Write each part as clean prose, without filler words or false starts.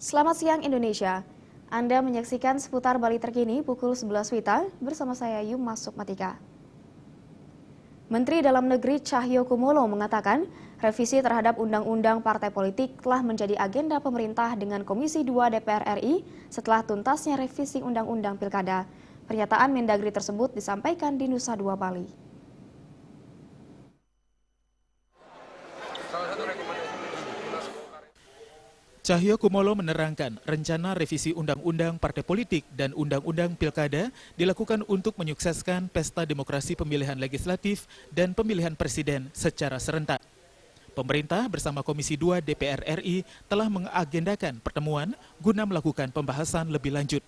Selamat siang Indonesia. Anda menyaksikan seputar Bali terkini pukul 11 WITA bersama saya Yuma Sukmatika. Menteri Dalam Negeri Cahyokumolo mengatakan revisi terhadap Undang-Undang Partai Politik telah menjadi agenda pemerintah dengan Komisi 2 DPR RI setelah tuntasnya revisi Undang-Undang Pilkada. Pernyataan Mendagri tersebut disampaikan di Nusa Dua Bali. Cahyokumolo menerangkan rencana revisi Undang-Undang Partai Politik dan Undang-Undang Pilkada dilakukan untuk menyukseskan pesta demokrasi pemilihan legislatif dan pemilihan presiden secara serentak. Pemerintah bersama Komisi 2 DPR RI telah mengagendakan pertemuan guna melakukan pembahasan lebih lanjut.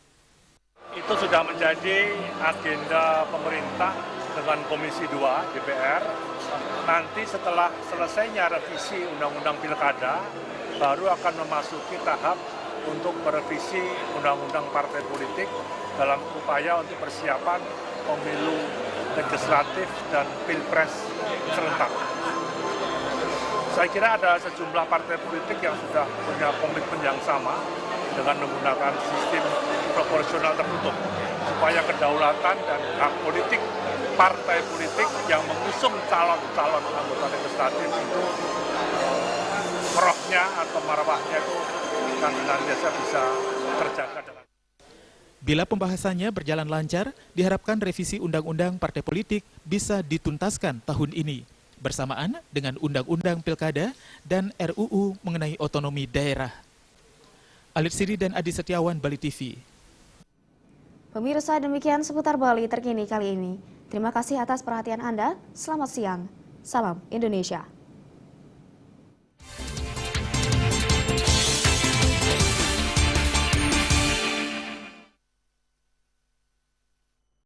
Itu sudah menjadi agenda pemerintah dengan Komisi 2 DPR. Nanti setelah selesainya revisi Undang-Undang Pilkada, baru akan memasuki tahap untuk merevisi Undang-Undang Partai Politik dalam upaya untuk persiapan pemilu legislatif dan pilpres serentak. Saya kira ada sejumlah partai politik yang sudah punya komitmen yang sama dengan menggunakan sistem proporsional tertutup, supaya kedaulatan dan hak politik partai politik yang mengusung calon-calon anggota legislatif itu rohnya atau marwahnya itu kan senantiasa bisa terjaga dengan. Bila pembahasannya berjalan lancar, diharapkan revisi Undang-Undang Partai Politik bisa dituntaskan tahun ini, bersamaan dengan Undang-Undang Pilkada dan RUU mengenai otonomi daerah. Alit Siri dan Adi Setiawan, Bali TV. Pemirsa, demikian seputar Bali terkini kali ini. Terima kasih atas perhatian Anda. Selamat siang. Salam Indonesia.